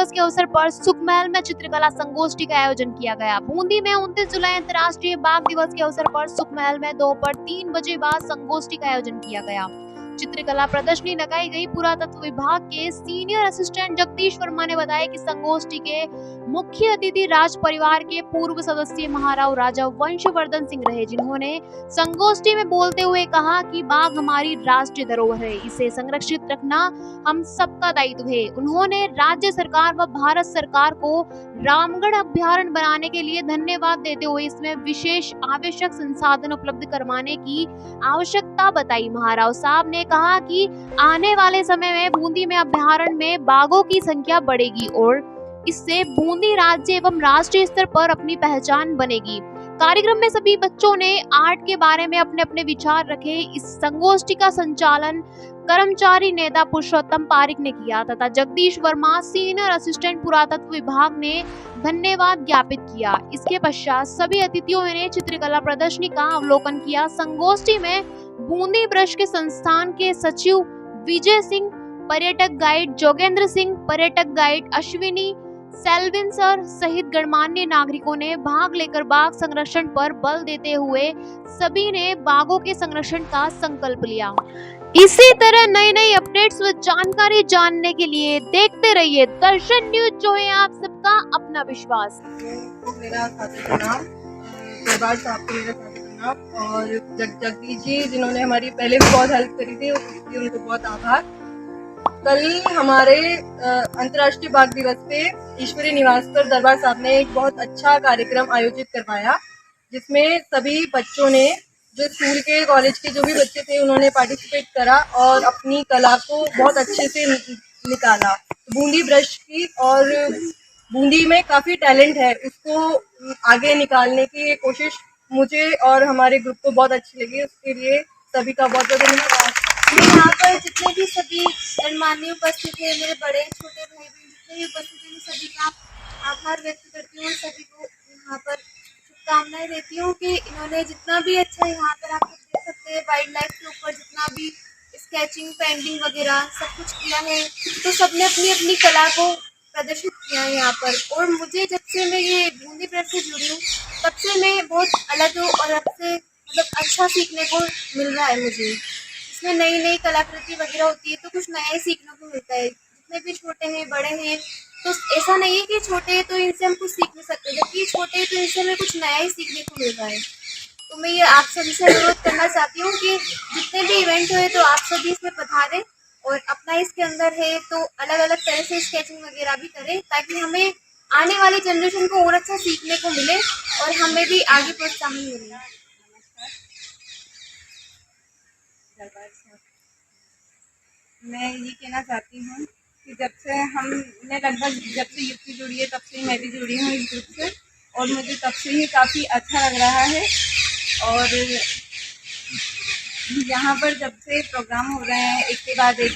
दिवस के अवसर पर सुखमहल में चित्रकला संगोष्ठी का आयोजन किया गया। बूंदी में 29 जुलाई अंतर्राष्ट्रीय बाघ दिवस के अवसर पर सुखमहल में दोपहर 3 बजे बाद संगोष्ठी का आयोजन किया गया। चित्रकला प्रदर्शनी लगाई गई। पुरातत्व विभाग के सीनियर असिस्टेंट जगदीश वर्मा ने बताया कि संगोष्ठी के मुख्य अतिथि राज परिवार के पूर्व सदस्य महाराव राजा वंशवर्धन सिंह रहे, जिन्होंने संगोष्ठी में बोलते हुए कहा कि बाघ हमारी राष्ट्रीय धरोहर है, इसे संरक्षित रखना हम सबका दायित्व है। उन्होंने राज्य सरकार व भारत सरकार को रामगढ़ अभ्यारण्य बनाने के लिए धन्यवाद देते हुए इसमें विशेष आवश्यक संसाधन उपलब्ध करवाने की आवश्यकता बताई। महाराव साहब ने कहा कि आने वाले समय में बूंदी में अभ्यारण्य में बाघों की संख्या बढ़ेगी और इससे बूंदी राज्य एवं राष्ट्रीय स्तर पर अपनी पहचान बनेगी। कार्यक्रम में सभी बच्चों ने आर्ट के बारे में अपने अपने विचार रखे। इस संगोष्ठी का संचालन कर्मचारी नेता पुरुषोत्तम पारिक ने किया तथा जगदीश वर्मा सीनियर असिस्टेंट पुरातत्व विभाग ने धन्यवाद ज्ञापित किया। इसके पश्चात सभी अतिथियों ने चित्रकला प्रदर्शनी का अवलोकन किया। संगोष्ठी में बूंदी ब्रश के संस्थान के सचिव विजय सिंह, पर्यटक गाइड जोगेंद्र सिंह, पर्यटक गाइड अश्विनी सेल्विन सर सहित गणमान्य नागरिकों ने भाग लेकर बाघ संरक्षण पर बल देते हुए सभी ने बाघों के संरक्षण का संकल्प लिया। इसी तरह नई नई अपडेट्स व जानकारी जानने के लिए देखते रहिए दर्शन न्यूज, जो है आप सबका अपना विश्वास। मेरा साथी का नाम दरबार साहब को मेरा साथी का नाम और जगदीश जी जिन्होंने हमारी पहले भी बहुत हेल्प करी थी, उसके उनको बहुत आभार। कल हमारे अंतर्राष्ट्रीय बाघ दिवस पे ईश्वरी निवास पर दरबार साहब ने एक बहुत अच्छा कार्यक्रम आयोजित करवाया, जिसमें सभी बच्चों ने, जो स्कूल के कॉलेज के जो भी बच्चे थे, उन्होंने पार्टिसिपेट करा और अपनी कला को बहुत अच्छे से निकाला। बूंदी ब्रश की और बूंदी में काफ़ी टैलेंट है, उसको आगे निकालने की कोशिश मुझे और हमारे ग्रुप को बहुत अच्छी लगी। उसके लिए सभी का बहुत बहुत धन्यवाद। यहाँ पर जितने भी सभी गणमान्य उपस्थित है, मेरे बड़े छोटे भाई बहन जितने भी उपस्थित हैं, सभी का आभार व्यक्त करती हूँ। सभी को यहाँ पर शुभकामनाएं देती हूँ कि इन्होंने जितना भी अच्छा यहाँ पर आप देख सकते हैं वाइल्ड लाइफ के ऊपर जितना भी स्केचिंग, पेंटिंग वगैरह सब कुछ किया है, तो सबने अपनी अपनी कला को प्रदर्शित किया है यहाँ पर। और मुझे जब से मैं ये बूंदी ब्रश से जुड़ी हूँ, तब से मैं बहुत अलग हूँ और अब से मतलब अच्छा सीखने को मिल रहा है मुझे। इसमें नई नई कलाकृति वगैरह होती है तो कुछ नया ही सीखने को मिलता है। जितने भी छोटे हैं बड़े हैं, तो ऐसा नहीं है कि छोटे हैं तो इनसे हम कुछ सीख नहीं सकते, जबकि छोटे हैं तो इनसे हमें कुछ नया ही सीखने को मिल रहा है। तो मैं ये आप सभी से अनुरोध करना चाहती हूँ कि जितने भी इवेंट हुए तो आप सभी इसमें पधारें और अपना इसके अंदर है तो अलग अलग तरह से स्केचिंग वगैरह भी करें, ताकि हमें आने वाली जनरेशन को और अच्छा सीखने को मिले और हमें भी आगे प्रोत्साहन मिले। मैं ये कहना चाहती हूँ कि जब से हमने लगभग जब से युक्ति जुड़ी है तब से मैं भी जुड़ी हूँ इस ग्रुप से, और मुझे तब से ही काफ़ी अच्छा लग रहा है। और यहाँ पर जब से प्रोग्राम हो रहे हैं एक के बाद एक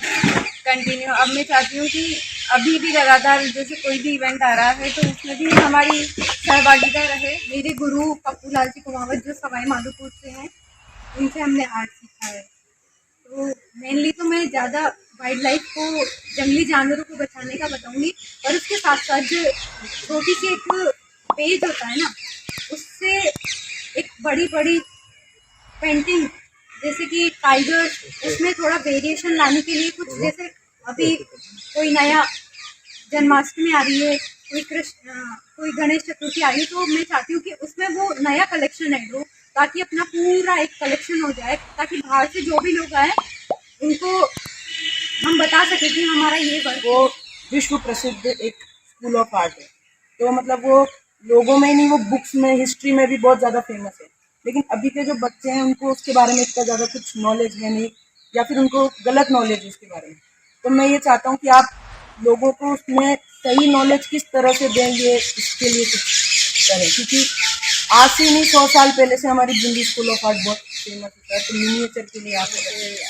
कंटिन्यू, अब मैं चाहती हूँ कि अभी भी लगातार जैसे कोई भी इवेंट आ रहा है तो उसमें भी हमारी सहभागिता रहे। मेरे गुरु पप्पू लाल जी कुमावत जो सवाई माधोपुर से हैं, उनसे हमने आर्ट सीखा है। तो मेनली तो मैं ज़्यादा वाइल्ड लाइफ को, जंगली जानवरों को बचाने का बताऊंगी, और उसके साथ साथ जो छोटी सी एक पेज होता है ना, उससे एक बड़ी बड़ी पेंटिंग जैसे कि टाइगर, उसमें थोड़ा वेरिएशन लाने के लिए कुछ, जैसे अभी कोई नया जन्माष्टमी आ रही है, कोई गणेश चतुर्थी आ रही है, तो मैं चाहती हूँ कि उसमें वो नया कलेक्शन ऐड हो, ताकि अपना पूरा एक कलेक्शन हो जाए, ताकि बाहर से जो भी लोग आए उनको हम बता सके कि हमारा ये वर्क। वो विश्व प्रसिद्ध एक स्कूल ऑफ आर्ट है, तो मतलब वो लोगों में नहीं, वो बुक्स में, हिस्ट्री में भी बहुत ज़्यादा फेमस है। लेकिन अभी के जो बच्चे हैं उनको उसके बारे में इतना ज़्यादा कुछ नॉलेज है नहीं, या फिर उनको गलत नॉलेज है उसके बारे में। तो मैं ये चाहता हूँ कि आप लोगों को उसमें सही नॉलेज किस तरह से देंगे, इसके लिए कुछ करें, क्योंकि आज से नहीं 100 साल पहले से हमारी बूंदी स्कूल ऑफ आर्ट बहुत फेमस होता है। तो मिनिएचर के लिए आप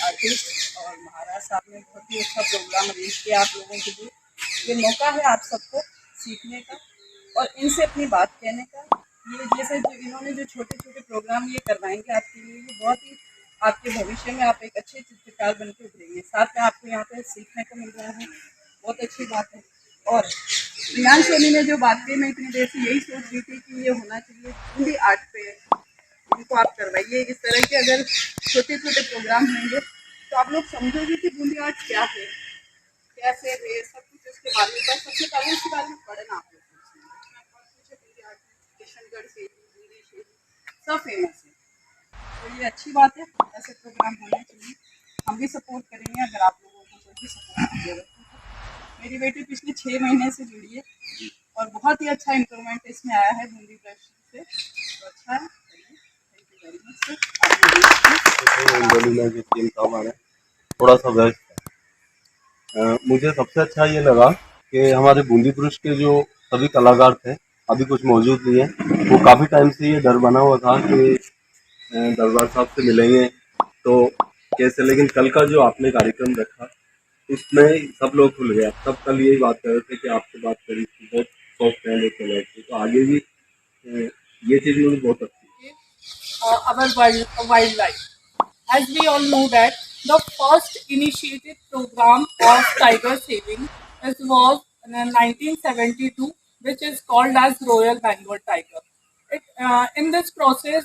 आर्टिस्ट और महाराज साहब ने बहुत ही अच्छा प्रोग्राम अरेंज किया आप लोगों के लिए। ये मौका है आप सबको सीखने का और इनसे अपनी बात कहने का। ये जैसे जो इन्होंने जो छोटे छोटे प्रोग्राम ये करवाएंगे आपके लिए, ये बहुत ही आपके भविष्य में आप एक अच्छे चित्रकार बन के उभरेंगे। साथ में आपको यहाँ पे सीखने को मिल रहा है, बहुत अच्छी बात है। और इमरान सोनी ने जो बात की, मैं इतनी देर से यही सोच रही थी कि ये होना चाहिए बूंदी आर्ट पे, इनको आप करवाइए इस तरह के अगर छोटे छोटे प्रोग्राम होंगे तो आप लोग समझोगे कि बूंदी आर्ट क्या है, कैसे है, सब कुछ इसके बारे में। बस सबसे पहले इसके बारे में पढ़ना आप लोग बूंदी आर्ट किशनगढ़ से बूंदी से सब फेमस है, तो ये अच्छी बात है, ऐसे प्रोग्राम होने चाहिए। हम भी सपोर्ट करेंगे अगर आप लोगों को भी सपोर्ट कीजिएगा। मेरी बेटी पिछले 6 महीने से जुड़ी है और बहुत ही अच्छा इम्प्रूवमेंट इसमें आया है बूंदी ब्रश से, तो अच्छा है। Thank you very much sir. थोड़ा सा व्यस्त है। मुझे सबसे अच्छा ये लगा कि हमारे बूंदी ब्रश के जो सभी कलाकार थे अभी कुछ मौजूद नहीं है। वो काफ़ी टाइम से ये डर बना हुआ था कि दरबार साहब से मिलेंगे तो कैसे, लेकिन कल का जो आपने कार्यक्रम रखा उसमें सब लोग भूल गए। सब कल यही बात कर रहे थे कि आपसे बात करी थी, बहुत सॉफ्ट है लोग चले थे, तो आगे भी ये चीज़ मुझे बहुत अच्छी। Our wildlife. As we all know that the first initiated program of tiger saving was in 1972, which is called as Royal Bengal Tiger. In this process,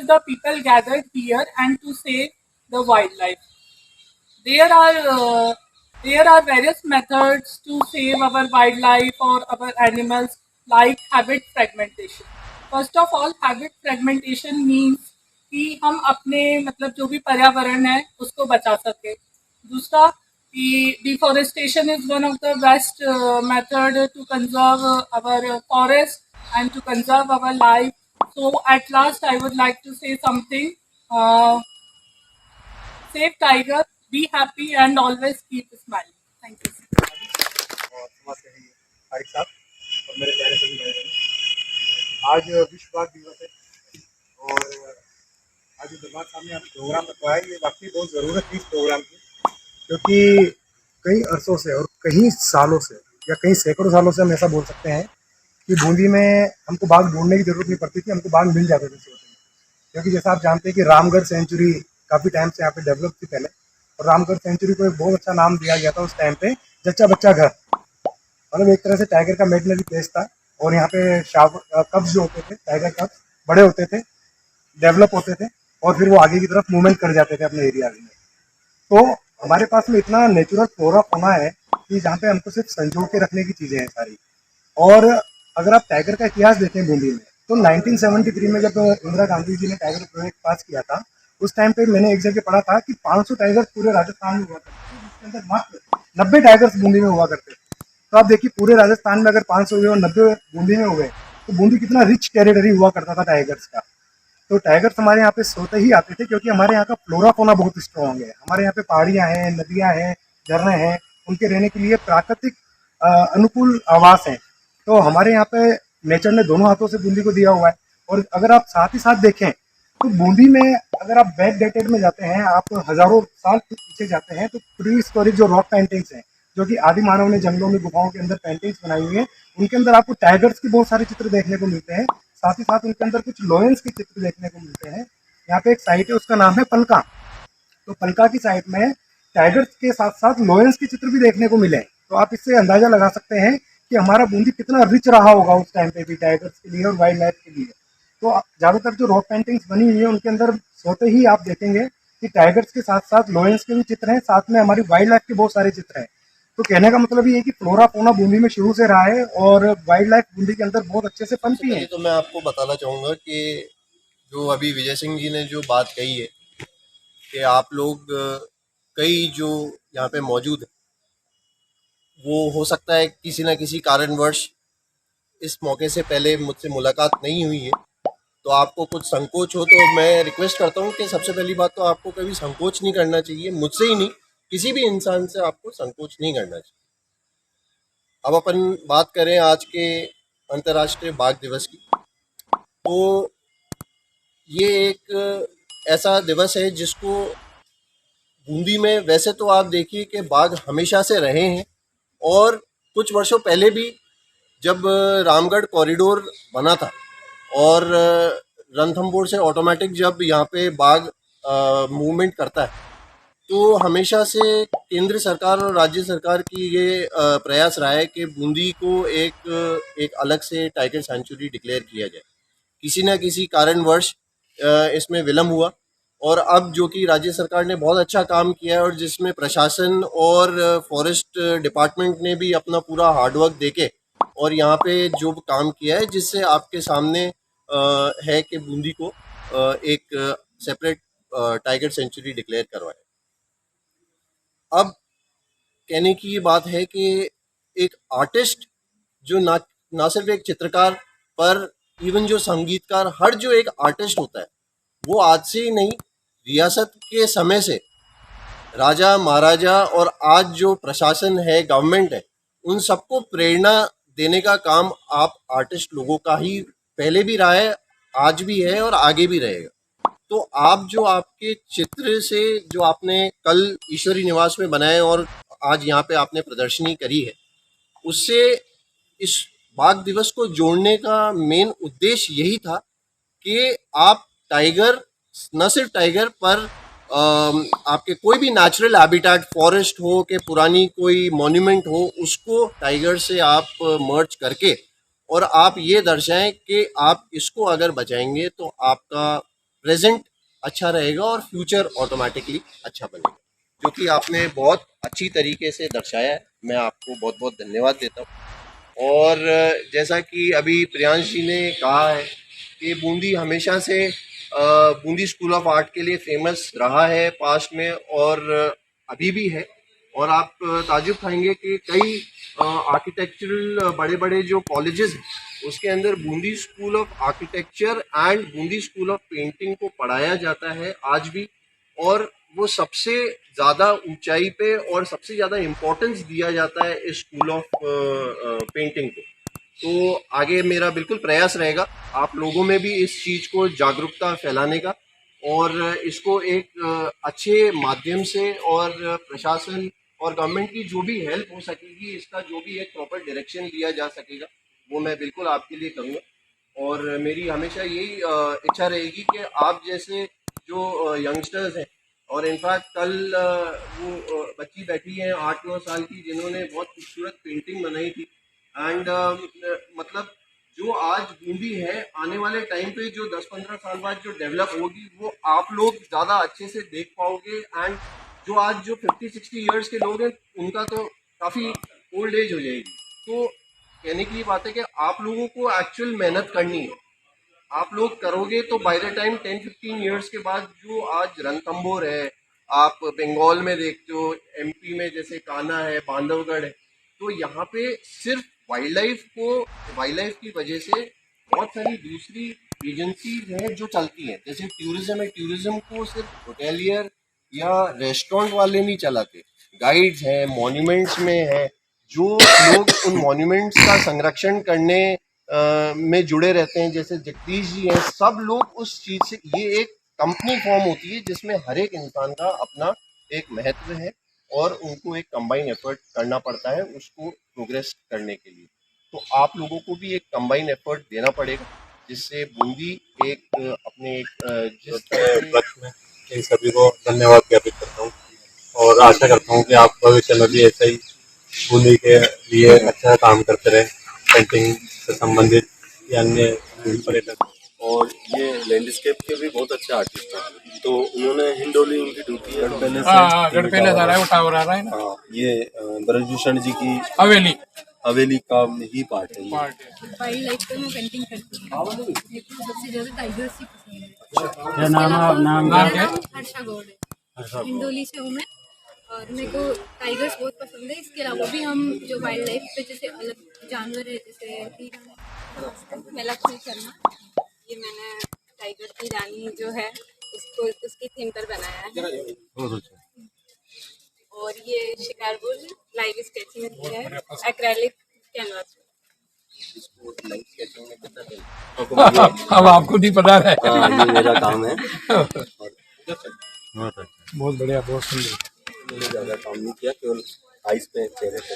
the people gathered here and to save the wildlife. There are uh, there are various methods to save our wildlife or our animals, like habit fragmentation. First of all, habit fragmentation means कि हम अपने मतलब जो भी पर्यावरण है उसको बचा सके। दूसरा कि deforestation is one of the best method to conserve our forest and to conserve our life. So at last I would like to say something, save tiger, be happy and always keep smiling. Thank you. और समाज सेवी तारिक साहब और मेरे प्यारे सभी भाई बहन, आज विश्व बाघ दिवस है और आज जो दरबार साहब ने यहाँ प्रोग्राम रखवाया है, ये वाकई बहुत ज़रूरत थी इस प्रोग्राम की, क्योंकि कई अरसों से और कई सालों से या कई सैकड़ों सालों से हम ऐसा बोल सकते हैं कि बूंदी में हमको बाघ ढूंढने की जरूरत नहीं पड़ती थी, हमको बाघ मिल जाते थे सूरत में। क्योंकि जैसा आप जानते हैं कि रामगढ़ सेंचुरी काफ़ी टाइम से यहाँ पे डेवलप थी पहले, और रामगढ़ सेंचुरी को एक बहुत अच्छा नाम दिया गया था उस टाइम पे, जच्चा बच्चा घर। मतलब एक तरह से टाइगर का मेडनरी प्लेस था, और यहाँ पे कब्स जो होते थे, टाइगर कब्स बड़े होते थे, डेवलप होते थे, और फिर वो आगे की तरफ मूवमेंट कर जाते थे अपने एरिया में। तो हमारे पास में इतना नेचुरल फ्लोरा फोना है कि जहाँ पे हमको सिर्फ संजो के रखने की चीज़ें हैं सारी। और अगर आप टाइगर का इतिहास देखें बूंदी में, तो 1973 में जब इंदिरा गांधी जी ने टाइगर प्रोजेक्ट पास किया था, उस टाइम पे मैंने एक जगह पढ़ा था कि 500 टाइगर्स पूरे राजस्थान में हुआ करते थे, जिसके अंदर मात्र 90 टाइगर्स बूंदी में हुआ करते थे। तो आप देखिए पूरे राजस्थान में अगर 500 हुए और 90 बूंदी में हुए, तो बूंदी कितना रिच टेरिटरी हुआ करता था टाइगर्स का। तो टाइगर्स हमारे यहाँ पे सोते ही आते थे, क्योंकि हमारे यहाँ का फ्लोरा फोना बहुत स्ट्रॉन्ग है। हमारे यहाँ पे पहाड़ियाँ हैं, नदियाँ हैं, झरने हैं, उनके रहने के लिए प्राकृतिक अनुकूल आवास हैं। तो हमारे यहाँ पे नेचर ने दोनों हाथों से बूंदी को दिया हुआ है। और अगर आप साथ ही साथ देखें तो बूंदी में अगर आप बैक डेटेड में जाते हैं, आप हजारों साल पीछे जाते हैं, तो प्री हिस्टोरिक जो रॉक पेंटिंग्स हैं, जो कि आदि मानव ने जंगलों में गुफाओं के अंदर पेंटिंग्स बनाई हुई है, उनके अंदर आपको टाइगर्स के बहुत सारे चित्र देखने को मिलते हैं। साथ ही साथ उनके अंदर कुछ लोयंस के चित्र देखने को मिलते हैं। यहाँ पे एक साइट है, उसका नाम है पलका। तो पलका की साइट में टाइगर्स के साथ साथ लोयंस के चित्र भी देखने को मिले। तो आप इससे अंदाजा लगा सकते हैं कि हमारा बूंदी कितना रिच रहा होगा उस टाइम पे भी टाइगर्स के लिए और वाइल्ड लाइफ के लिए। तो ज़्यादातर जो रॉक पेंटिंग्स बनी हुई है उनके अंदर सोते ही आप देखेंगे कि टाइगर्स के साथ साथ लोयंस के भी चित्र हैं, साथ में हमारी वाइल्ड लाइफ के बहुत सारे चित्र हैं। तो कहने का मतलब ये है कि फ्लोरा फोना बूंदी में शुरू से रहा है और वाइल्ड लाइफ बूंदी के अंदर बहुत अच्छे से पनपी है। तो मैं आपको बताना चाहूँगा कि जो अभी विजय सिंह जी ने जो बात कही है कि आप लोग कई जो यहाँ पे मौजूद है, वो हो सकता है किसी न किसी कारणवश इस मौके से पहले मुझसे मुलाकात नहीं हुई है, तो आपको कुछ संकोच हो तो मैं रिक्वेस्ट करता हूँ कि सबसे पहली बात तो आपको कभी संकोच नहीं करना चाहिए, मुझसे ही नहीं किसी भी इंसान से आपको संकोच नहीं करना चाहिए। अब अपन बात करें आज के अंतर्राष्ट्रीय बाघ दिवस की, तो ये एक ऐसा दिवस है जिसको बूंदी में वैसे तो आप देखिए कि बाघ हमेशा से रहे हैं, और कुछ वर्षों पहले भी जब रामगढ़ कॉरिडोर बना था और रणथंभौर से ऑटोमेटिक जब यहाँ पे बाघ मूवमेंट करता है, तो हमेशा से केंद्र सरकार और राज्य सरकार की ये प्रयास रहा है कि बूंदी को एक अलग से टाइगर सेंचुरी डिक्लेयर किया जाए। किसी न किसी कारणवश इसमें विलम्ब हुआ, और अब जो कि राज्य सरकार ने बहुत अच्छा काम किया है और जिसमें प्रशासन और फॉरेस्ट डिपार्टमेंट ने भी अपना पूरा हार्डवर्क देके और यहाँ पे जो काम किया है, जिससे आपके सामने है कि बूंदी को एक सेपरेट टाइगर सेंचुरी डिक्लेयर करवाया। अब कहने की ये बात है कि एक आर्टिस्ट जो ना सिर्फ एक चित्रकार पर इवन जो संगीतकार, हर जो एक आर्टिस्ट होता है वो आज से ही नहीं, रियासत के समय से राजा महाराजा और आज जो प्रशासन है, गवर्नमेंट है, उन सबको प्रेरणा देने का काम आप आर्टिस्ट लोगों का ही पहले भी रहा है, आज भी है और आगे भी रहेगा। तो आप जो आपके चित्र से जो आपने कल ईश्वरी निवास में बनाए और आज यहाँ पे आपने प्रदर्शनी करी है, उससे इस बाघ दिवस को जोड़ने का मेन उद्देश्य यही था कि आप टाइगर, न सिर्फ टाइगर पर आपके कोई भी नेचुरल हैबिटेट, फॉरेस्ट हो कि पुरानी कोई मॉन्यूमेंट हो, उसको टाइगर से आप मर्ज करके और आप ये दर्शाएं कि आप इसको अगर बचाएंगे तो आपका प्रेजेंट अच्छा रहेगा और फ्यूचर ऑटोमेटिकली अच्छा बनेगा, जो कि आपने बहुत अच्छी तरीके से दर्शाया है। मैं आपको बहुत बहुत धन्यवाद देता हूँ। और जैसा कि अभी प्रियांश जी ने कहा है कि बूंदी हमेशा से बूंदी स्कूल ऑफ आर्ट के लिए फेमस रहा है पास्ट में और अभी भी है, और आप ताजुब खाएंगे कि कई आर्किटेक्चरल बड़े बड़े जो कॉलेजेस हैं उसके अंदर Bundi school of architecture and Bundi school of painting को पढ़ाया जाता है आज भी, और वो सबसे ज़्यादा ऊंचाई पे और सबसे ज़्यादा इम्पोर्टेंस दिया जाता है इस स्कूल ऑफ पेंटिंग को। तो आगे मेरा बिल्कुल प्रयास रहेगा आप लोगों में भी इस चीज़ को जागरूकता फैलाने का, और इसको एक अच्छे माध्यम से और प्रशासन और गवर्नमेंट की जो भी हेल्प हो सकेगी, इसका जो भी एक प्रॉपर डायरेक्शन लिया जा सकेगा, वो मैं बिल्कुल आपके लिए करूँगा। और मेरी हमेशा यही इच्छा रहेगी कि आप जैसे जो यंगस्टर्स हैं, और इनफैक्ट कल वो बच्ची बैठी है 8-9 साल की जिन्होंने बहुत खूबसूरत पेंटिंग बनाई थी, एंड मतलब जो आज बूंदी है आने वाले टाइम पे जो 10-15 साल बाद जो डेवलप होगी वो आप लोग ज़्यादा अच्छे से देख पाओगे। एंड जो आज जो 50-60 ईयर्स के लोग हैं उनका तो काफ़ी ओल्ड एज हो जाएगी। तो कहने की बात है कि आप लोगों को एक्चुअल मेहनत करनी है, आप लोग करोगे तो बाय द टाइम 10-15 ईयर्स के बाद जो आज रणथंभौर है, आप बंगाल में देखते हो, एमपी में जैसे कान्हा है, बांधवगढ़ है, तो यहाँ पे सिर्फ वाइल्ड लाइफ की वजह से बहुत सारी दूसरी एजेंसीज हैं जो चलती हैं। जैसे टूरिज्म है, टूरिज्म को सिर्फ होटेलियर या रेस्टोरेंट वाले नहीं चलाते, गाइड्स हैं, मॉन्यूमेंट्स में है, जो लोग उन मॉन्यूमेंट्स का संरक्षण करने में जुड़े रहते हैं, जैसे जगदीश जी हैं, सब लोग उस चीज़ से, ये एक कंपनी फॉर्म होती है जिसमें हर एक इंसान का अपना एक महत्व है और उनको एक कंबाइन एफर्ट करना पड़ता है उसको प्रोग्रेस करने के लिए। तो आप लोगों को भी एक कंबाइन एफर्ट देना पड़ेगा, जिससे बूंदी एक अपने एक जिस उपलक्ष्य में इन सभी को धन्यवाद ज्ञापित करता हूँ और आशा करता हूँ कि आप भविष्य में भी ऐसे ही बूंदी के लिए अच्छा काम करते रहे, पेंटिंग से संबंधित या अन्य पर्यटन। और ये लैंडस्केप के भी बहुत अच्छे आर्टिस्ट हैं, तो उन्होंने हिंडोली उनकी ड्यूटी है गढ़ पहले आ रहा है, वो टावर आ रहा है ना। हाँ, ये ब्रजभूषण जी की हवेली का ही पार्ट है। वाइल्ड लाइफ पे मैं पेंटिंग करती हूँ, सबसे ज्यादा टाइगर्स ही पसंद है। क्या नाम मेरा नाम हर्षा गौड़ है, हिंडोली से हूँ मैं, और मेरे को टाइगर्स बहुत पसंद है। इसके अलावा भी हम जो वाइल्ड लाइफ पे जैसे अलग जानवर है, जैसे मैं लक्ष्मी शर्मा, ये मैंने टाइगर की रानी जो है उसको उसकी थीम पर बनाया है। और ये शिकारपुर लाइव स्केचिंग की है, एक्रेलिक कैनवास पे। अब आपको नहीं पता है। ये मेरा काम है। बहुत बढ़िया, बहुत सुंदर। मैंने ज़्यादा काम नहीं किया, केवल आइस पे, चेहरे पे।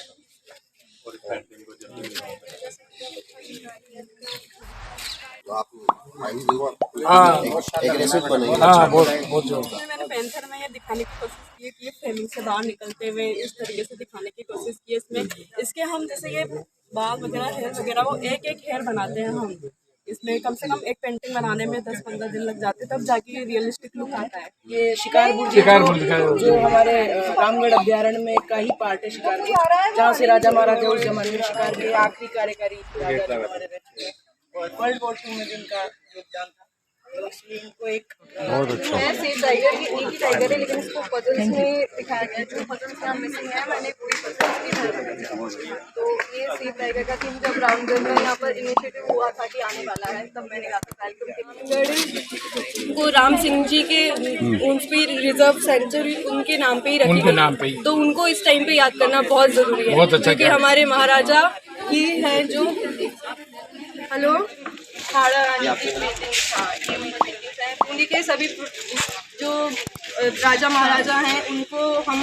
तो आप एग्रेसिव बनेंगे। हाँ, बहुत जोर। मैंने पेंसिल में ये दिखाने की कोशिश की कि फ्रेमिंग से बाहर निकलते हुए इस तरीके से दिखाने की कोशिश की इसमें। इसके हम जैसे ये बाल वगैरह हेयर वगैरह वो एक एक हेयर बनाते हैं हम। इसमें कम से कम एक पेंटिंग बनाने में 10-15 दिन लग जाते हैं, तब जाके ये रियलिस्टिक लुक आता है। ये शिकारपुर जो हमारे रामगढ़ अभ्यारण्य में का ही पार्ट है शिकारपुर, जहाँ से राजा महाराजा उस जमाने में शिकार के आखिरी कार्यकारी राजा हमारे रह चुके हैं और वर्ल्ड वॉर 2 में जिनका योगदान था, तो इसलिए इनको एक है सेफ टाइगर, ये एक ही टाइगर है लेकिन इसको पजल्स में दिखाया गया है। जो पजल्स यहाँ मिसिंग है मैंने पूरी पजल्स की बनाई। तो ये सेफ टाइगर का थीम जब रामगढ़ में यहाँ पर इनिशिएटिव हुआ था कि आने वाला है, तब मैंने कहा था रामगढ़ को राम सिंह जी के उन पर रिजर्व सेंचुरी उनके नाम पे ही रखी उनके नाम पे ही। तो उनको इस टाइम पे याद करना बहुत जरूरी है। बहुत अच्छा क्योंकि हमारे महाराजा ही हैं जो हेलो हाड़ा रानी की पेंटिंग्स, हाँ ये उनकी पेंटिंग्स हैं। बूंदी के सभी जो राजा महाराजा हैं उनको हम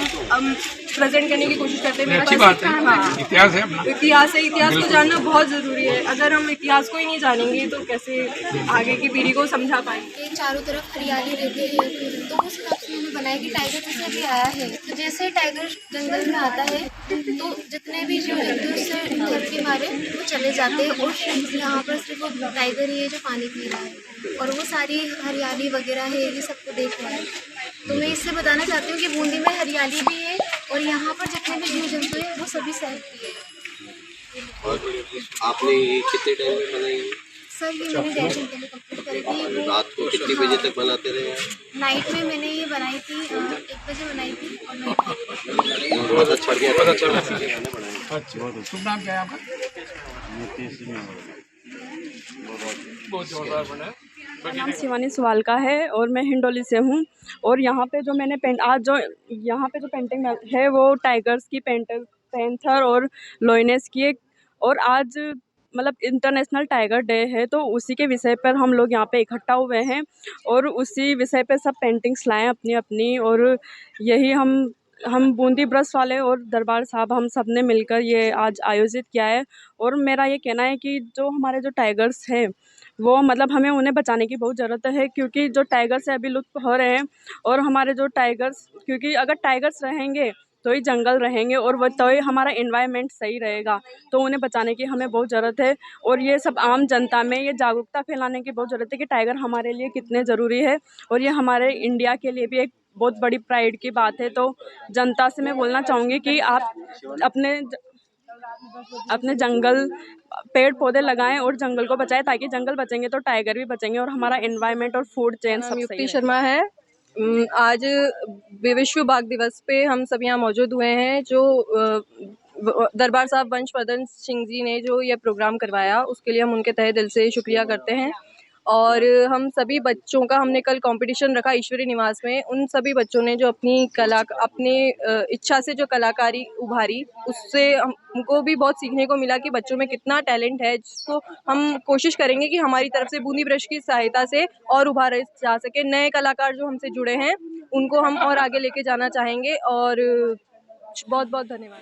प्रेजेंट करने की कोशिश करते हैं। अच्छी बात है, हाँ इतिहास है अपना। इतिहास है, इतिहास को जानना बहुत ज़रूरी है। अगर हम इतिहास को ही नहीं जानेंगे तो कैसे आगे की पीढ़ी को समझा पाएंगे। ये चारों तरफ हरियाली रहती है, तो उस हिसाब से मैंने बनाया कि टाइगर जैसे अभी आया है, तो जैसे टाइगर जंगल में आता है तो जितने भी जीव जंतु उससे डर के मारे वो चले जाते हैं और यहाँ पर सिर्फ वो टाइगर ही है जो पानी पी रहा है और वो सारी हरियाली वगैरह है ये सबको देख रहा है। तो मैं इससे बताना चाहती हूँ कि बूंदी में हरियाली भी है और यहाँ पर जितने भी जीव जंतु है वो सभी सेफ है। और आपने ये कितने टाइम में बनाई? सर ये मैंने 1.5 घंटे में कंप्लीट करी थी। रात को कितने बजे तक बनाते रहे? नाइट में मैंने ये बनाई थी 1 बजे बनाई थी और नाइट में। बहुत अच्छा गया, बहुत अच्छा लगा। अच्छा, शुभ नाम क्या है आपका? बहुत जोरदार बना है। मेरा नाम शिवानी सवालका है और मैं हिंडोली से हूँ। और यहाँ पे जो मैंने आज जो यहाँ पे जो पेंटिंग है वो टाइगर्स की पैंथर और लोइनेस की एक, और आज मतलब इंटरनेशनल टाइगर डे है तो उसी के विषय पर हम लोग यहाँ पे इकट्ठा हुए हैं और उसी विषय पे सब पेंटिंग्स लाएँ अपनी अपनी। और यही हम बूंदी ब्रश वाले और दरबार साहब हम सब ने मिलकर ये आज आयोजित किया है। और मेरा ये कहना है कि जो हमारे जो टाइगर्स हैं वो मतलब हमें उन्हें बचाने की बहुत ज़रूरत है, क्योंकि जो टाइगर्स है अभी लुप्त हो रहे हैं। और हमारे जो टाइगर्स, क्योंकि अगर टाइगर्स रहेंगे तो ही जंगल रहेंगे और वो तो ही हमारा एनवायरनमेंट सही रहेगा, तो उन्हें बचाने की हमें बहुत ज़रूरत है। और ये सब आम जनता में ये जागरूकता फैलाने की बहुत ज़रूरत है कि टाइगर हमारे लिए कितने ज़रूरी है और ये हमारे इंडिया के लिए भी एक बहुत बड़ी प्राइड की बात है। तो जनता से मैं बोलना चाहूँगी कि आप अपने जंगल पेड़ पौधे लगाएं और जंगल को बचाएं, ताकि जंगल बचेंगे तो टाइगर भी बचेंगे और हमारा एनवायरनमेंट और फूड चेन सब सही युक्ति रहेगा। शर्मा है। आज विश्व बाघ दिवस पे हम सब यहाँ मौजूद हुए हैं। जो दरबार साहब वंशवर्धन सिंह जी ने जो ये प्रोग्राम करवाया उसके लिए हम उनके तहे दिल से शुक्रिया करते हैं। और हम सभी बच्चों का हमने कल कंपटीशन रखा ईश्वरी निवास में। उन सभी बच्चों ने जो अपनी इच्छा से जो कलाकारी उभारी उससे हमको भी बहुत सीखने को मिला कि बच्चों में कितना टैलेंट है, जिसको हम कोशिश करेंगे कि हमारी तरफ से बूंदी ब्रश की सहायता से और उभारे जा सके। नए कलाकार जो हमसे जुड़े हैं उनको हम और आगे लेके जाना चाहेंगे। और बहुत बहुत धन्यवाद।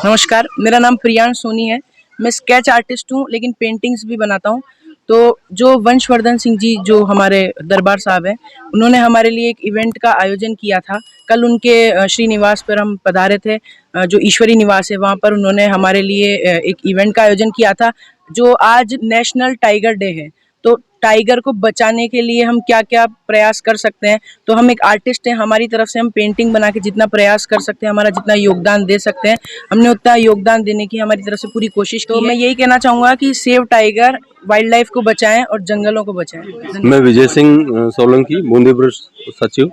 नमस्कार, मेरा नाम प्रियांश सोनी है। मैं स्केच आर्टिस्ट हूँ लेकिन पेंटिंग्स भी बनाता हूँ। तो जो वंशवर्धन सिंह जी जो हमारे दरबार साहब हैं, उन्होंने हमारे लिए एक इवेंट का आयोजन किया था। कल उनके श्रीनिवास पर हम पधारे थे, जो ईश्वरी निवास है वहाँ पर उन्होंने हमारे लिए एक इवेंट का आयोजन किया था जो आज नेशनल टाइगर डे है। तो टाइगर को बचाने के लिए हम क्या क्या प्रयास कर सकते हैं, तो हम एक आर्टिस्ट हैं, हमारी तरफ से हम पेंटिंग बना के जितना प्रयास कर सकते हैं, हमारा जितना योगदान दे सकते हैं, हमने उतना योगदान देने की हमारी तरफ से पूरी कोशिश की। तो मैं यही कहना चाहूँगा कि सेव टाइगर, वाइल्ड लाइफ को बचाएं और जंगलों को बचाएं। मैं विजय सिंह सोलंकी, बूंदी ब्रश सचिव।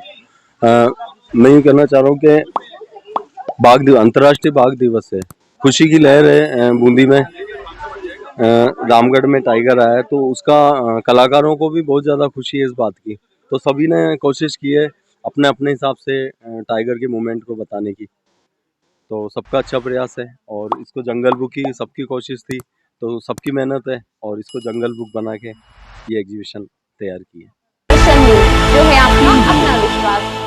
मैं ये कहना चाह रहा हूँ कि अंतर्राष्ट्रीय बाघ दिवस है, खुशी की लहर है बूंदी में। रामगढ़ में टाइगर आया है तो उसका कलाकारों को भी बहुत ज़्यादा खुशी है इस बात की। तो सभी ने कोशिश की है अपने अपने हिसाब से टाइगर के मूवमेंट को बताने की। तो सबका अच्छा प्रयास है और इसको जंगल बुक की सबकी कोशिश थी, तो सबकी मेहनत है और इसको जंगल बुक बना के ये एग्जीबिशन तैयार की है। जो है आपका अपना विश्वास।